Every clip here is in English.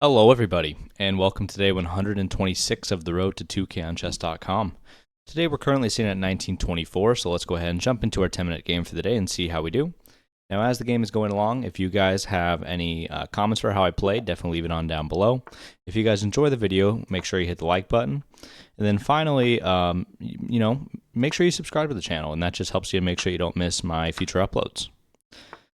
Hello, everybody, and welcome to day 126 of the road to 2K on chess.com. Today we're currently sitting at 1924, so let's go ahead and jump into our 10-minute game for the day and see how we do. Now, as the game is going along, if you guys have any comments for how I played, definitely leave it on down below. If you guys enjoy the video, make sure you hit the like button. And then finally, make sure you subscribe to the channel, and that just helps you make sure you don't miss my future uploads.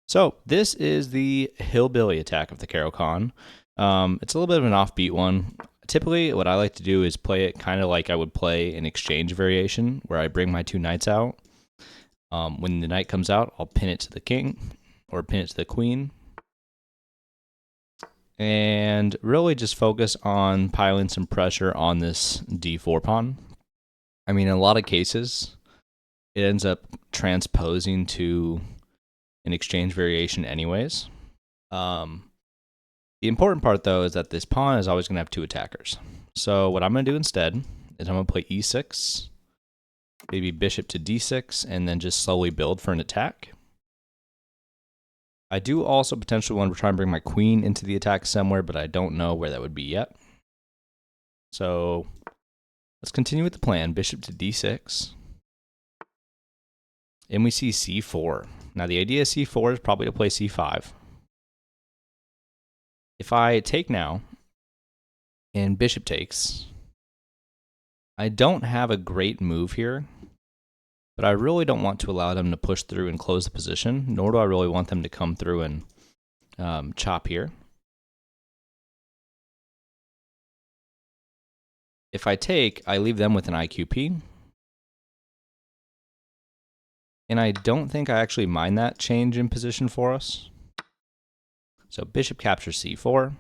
So, this is the Hillbilly attack of the Caro-Kann. It's a little bit of an offbeat one. Typically, what I like to do is play it kind of like I would play an exchange variation, where I bring my two knights out. When the knight comes out, I'll pin it to the king, or pin it to the queen. And really just focus on piling some pressure on this d4 pawn. I mean, in a lot of cases, it ends up transposing to an exchange variation anyways. The important part, though, is that this pawn is always going to have two attackers. So what I'm going to do instead is I'm going to play e6, maybe bishop to d6, and then just slowly build for an attack. I do also potentially want to try and bring my queen into the attack somewhere, but I don't know where that would be yet. So let's continue with the plan. Bishop to d6. And we see c4. Now the idea of c4 is probably to play c5. If I take now, and bishop takes, I don't have a great move here, but I really don't want to allow them to push through and close the position, nor do I really want them to come through and chop here. If I take, I leave them with an IQP. And I don't think I actually mind that change in position for us. So bishop captures c4.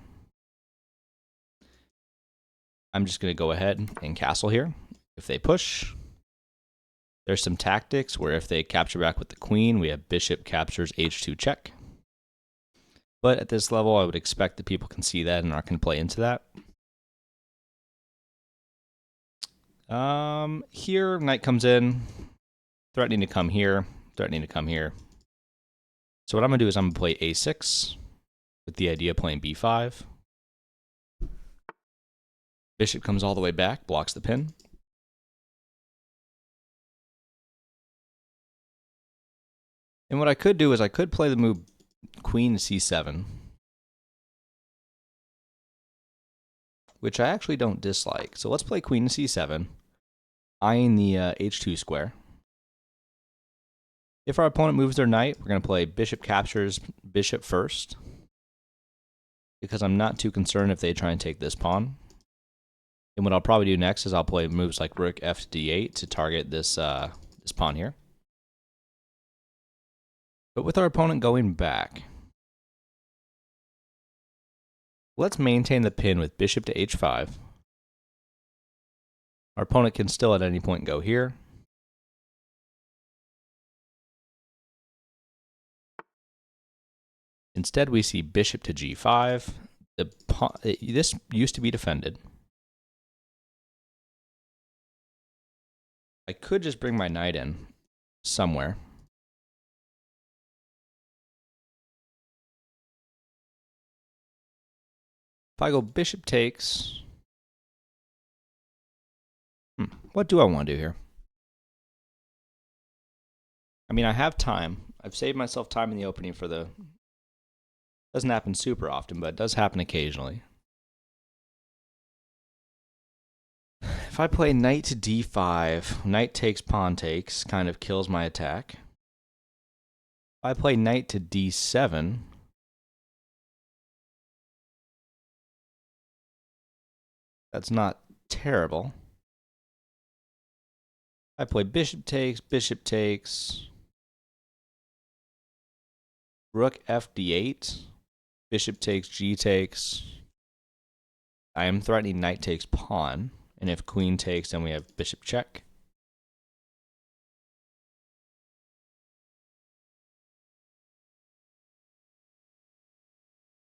I'm just going to go ahead and castle here. If they push, there's some tactics where if they capture back with the queen, we have bishop captures h2 check. But at this level, I would expect that people can see that and are going to play into that. Here, knight comes in, threatening to come here, threatening to come here. So what I'm going to do is I'm going to play a6 with the idea of playing b5. Bishop comes all the way back, blocks the pin. And what I could do is I could play the move queen to c7, which I actually don't dislike. So let's play queen to c7, eyeing the h2 square. If our opponent moves their knight, we're going to play bishop captures bishop first, because I'm not too concerned if they try and take this pawn. And what I'll probably do next is I'll play moves like rook f d8 to target this this pawn here. But with our opponent going back, let's maintain the pin with bishop to h5. Our opponent can still at any point go here. Instead, we see bishop to g5. This used to be defended. I could just bring my knight in somewhere. If I go bishop takes, what do I want to do here? I mean, I have time. I've saved myself time in the opening for the... Doesn't happen super often, but it does happen occasionally. If I play knight to d5, knight takes, pawn takes, kind of kills my attack. If I play knight to d7, that's not terrible. I play bishop takes, rook f d8, bishop takes, g takes. I am threatening knight takes pawn, and if queen takes, then we have bishop check.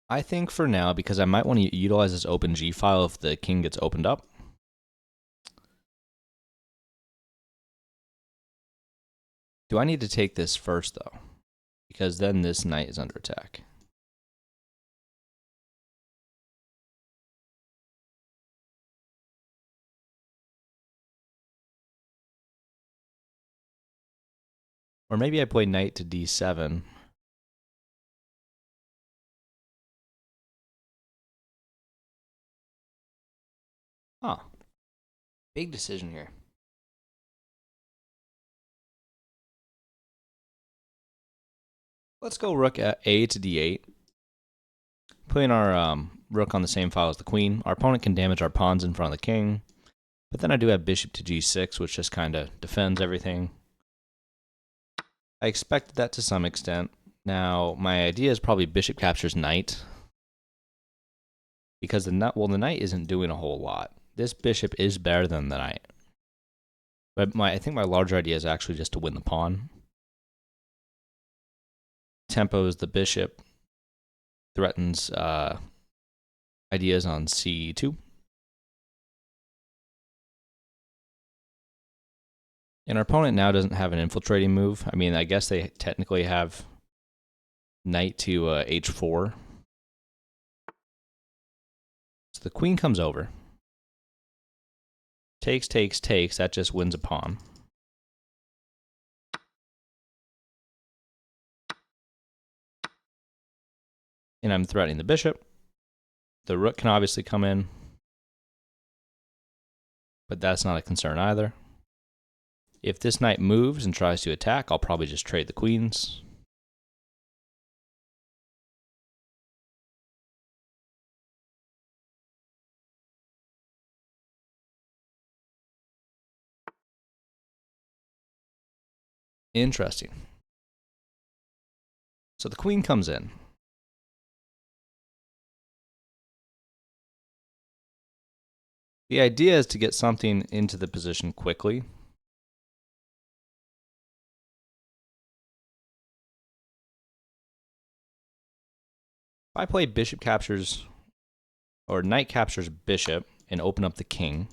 I think for now, because I might want to utilize this open g file if the king gets opened up. Do I need to take this first, though? Because then this knight is under attack. Or maybe I play knight to d7. Huh. Big decision here. Let's go rook at a to d8. Putting our rook on the same file as the queen. Our opponent can damage our pawns in front of the king. But then I do have bishop to g6, which just kind of defends everything. I expected that to some extent. Now, my idea is probably bishop captures knight. Because the knight isn't doing a whole lot. This bishop is better than the knight. But I think my larger idea is actually just to win the pawn. Tempos the bishop. Threatens ideas on c2. And our opponent now doesn't have an infiltrating move. I mean, I guess they technically have knight to h4. So the queen comes over. Takes, takes, takes. That just wins a pawn. And I'm threatening the bishop. The rook can obviously come in. But that's not a concern either. If this knight moves and tries to attack, I'll probably just trade the queens. Interesting. So the queen comes in. The idea is to get something into the position quickly. If I play bishop captures, or knight captures bishop, and open up the king,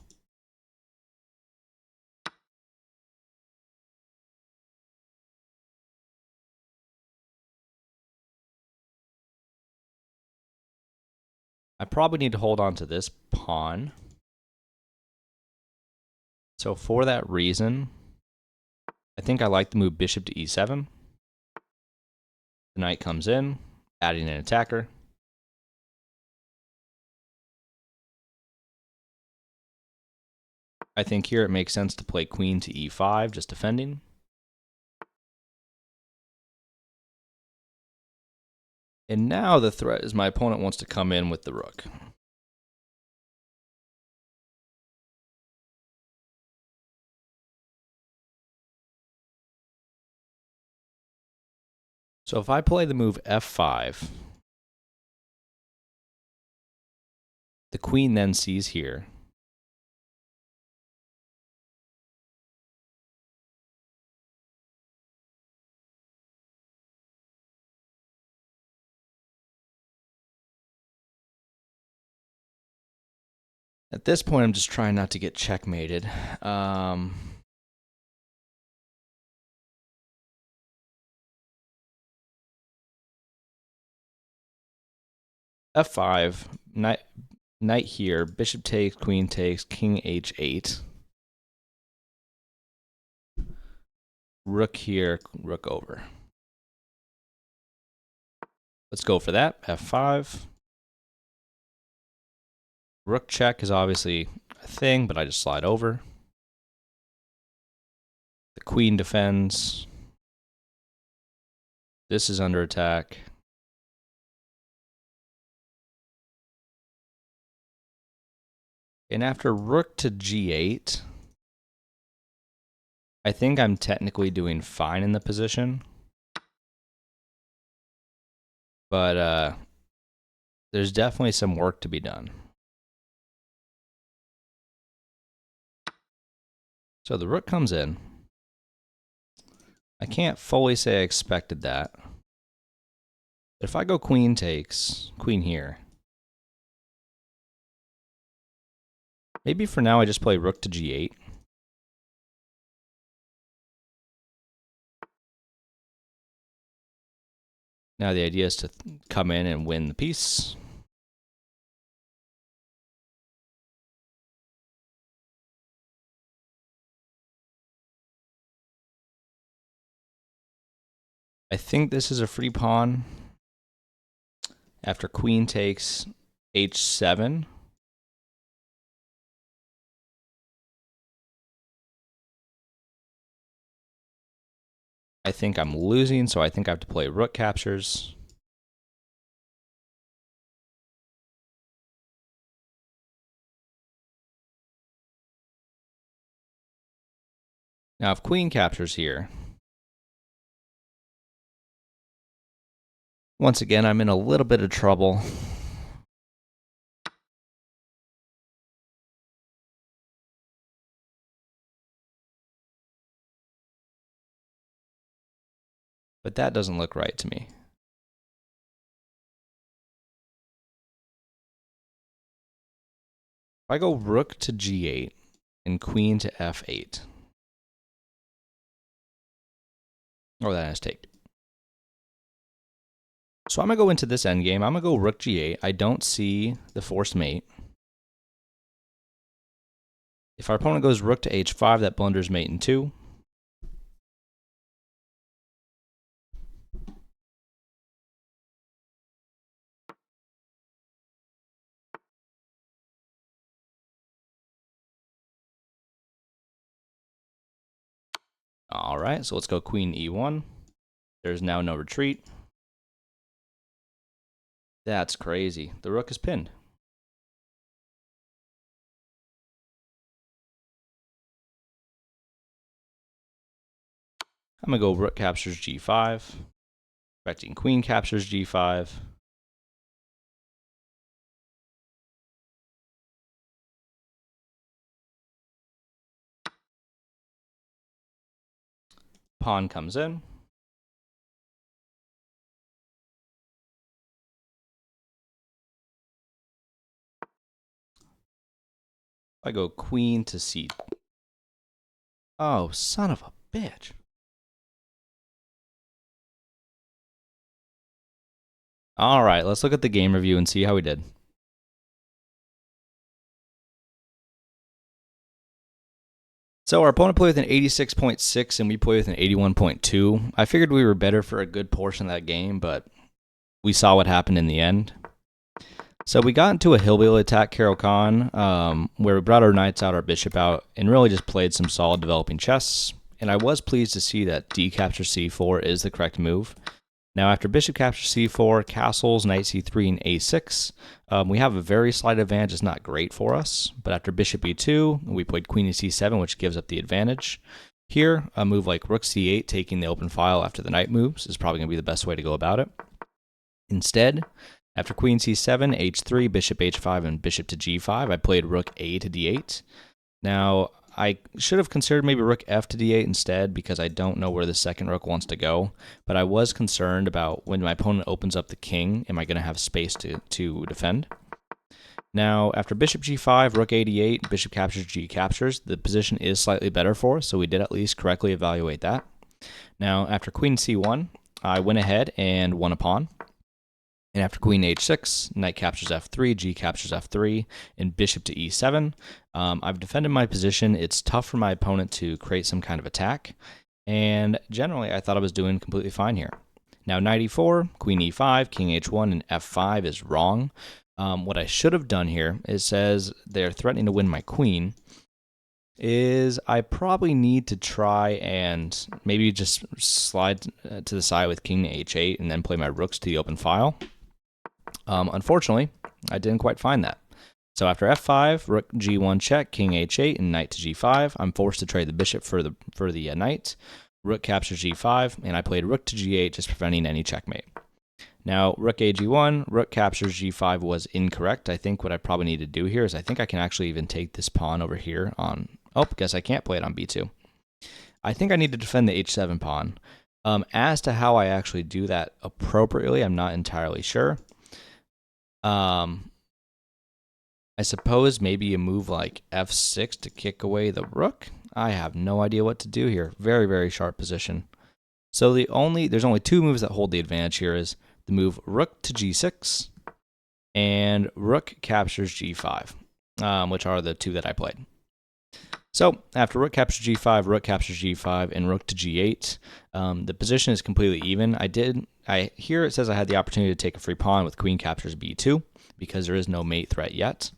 I probably need to hold on to this pawn. So for that reason, I think I like the move bishop to e7. The knight comes in, adding an attacker. I think here it makes sense to play queen to e5, just defending. And now the threat is my opponent wants to come in with the rook. So if I play the move f5, the queen then sees here. At this point, I'm just trying not to get checkmated. F5, knight here, bishop takes, queen takes, king h8. Rook here, rook over. Let's go for that, f5. Rook check is obviously a thing, but I just slide over. The queen defends. This is under attack. And after rook to g8, I think I'm technically doing fine in the position. But there's definitely some work to be done. So the rook comes in. I can't fully say I expected that. If I go queen takes, queen here. Maybe for now I just play rook to g8. Now the idea is to come in and win the piece. I think this is a free pawn. After queen takes h7. I think I'm losing, so I think I have to play rook captures. Now, if queen captures here, once again, I'm in a little bit of trouble. But that doesn't look right to me. If I go rook to g8 and queen to f8. Oh, that has take. So I'm going to go into this endgame. I'm going to go rook g8. I don't see the forced mate. If our opponent goes rook to h5, that blunders mate in 2. All right, so let's go queen e1. There's now no retreat. That's crazy. The rook is pinned. I'm going to go rook captures g5. Expecting queen captures g5. Pawn comes in. I go queen to c. Oh, son of a bitch. All right, let's look at the game review and see how we did. So our opponent played with an 86.6 and we played with an 81.2. I figured we were better for a good portion of that game, but we saw what happened in the end. So we got into a hillbilly attack, Carol Khan, where we brought our knights out, our bishop out, and really just played some solid developing chess. And I was pleased to see that d captures c4 is the correct move. Now, after bishop captures c4, castles, knight c3, and a6, we have a very slight advantage. It's not great for us. But after bishop e2, we played queen to c7, which gives up the advantage. Here, a move like rook c8, taking the open file after the knight moves, is probably going to be the best way to go about it. Instead, after queen c7, h3, bishop h5, and bishop to g5, I played rook a to d8. Now, I should have considered maybe rook f to d8 instead because I don't know where the second rook wants to go, but I was concerned about when my opponent opens up the king, am I going to have space to defend? Now, after bishop g5, rook a d8, bishop captures, g captures, the position is slightly better for us, so we did at least correctly evaluate that. Now, after queen c1, I went ahead and won a pawn. And after queen h6, knight captures f3, g captures f3, and bishop to e7. I've defended my position. It's tough for my opponent to create some kind of attack. And generally, I thought I was doing completely fine here. Now, knight e4, queen e5, king h1, and f5 is wrong. What I should have done here, it says they're threatening to win my queen, is I probably need to try and maybe just slide to the side with king to h8 and then play my rooks to the open file. Unfortunately, I didn't quite find that. So after f5, rook g1 check, king h8, and knight to g5, I'm forced to trade the bishop for the knight. Rook captures g5, and I played rook to g8, just preventing any checkmate. Now, rook a g1, rook captures g5 was incorrect. I think what I probably need to do here is I think I can actually even take this pawn over here on... Oh, guess I can't play it on b2. I think I need to defend the h7 pawn. As to how I actually do that appropriately, I'm not entirely sure. I suppose maybe a move like f6 to kick away the rook. I have no idea what to do here. Very, very sharp position. So there's only two moves that hold the advantage here is the move rook to g6 and rook captures g5, which are the two that I played. So after rook captures g5, and rook to g8, the position is completely even. Here it says I had the opportunity to take a free pawn with queen captures b2 because there is no mate threat yet.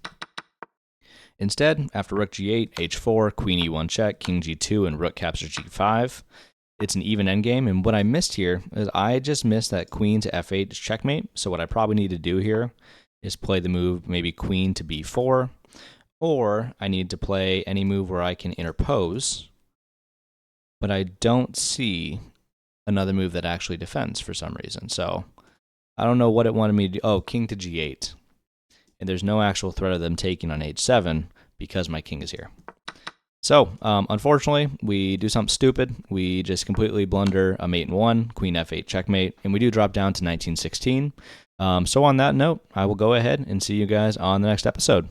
Instead, after rook g8, h4, queen e1 check, king g2, and rook captures g5, it's an even endgame. And what I missed here is I just missed that queen to f8 is checkmate. So what I probably need to do here is play the move maybe queen to b4, or I need to play any move where I can interpose, but I don't see another move that actually defends for some reason. So I don't know what it wanted me to do. Oh, king to g8. And there's no actual threat of them taking on h7 because my king is here. So, unfortunately, we do something stupid. We just completely blunder a mate in 1, queen f8 checkmate, and we do drop down to 1916. So on that note, I will go ahead and see you guys on the next episode.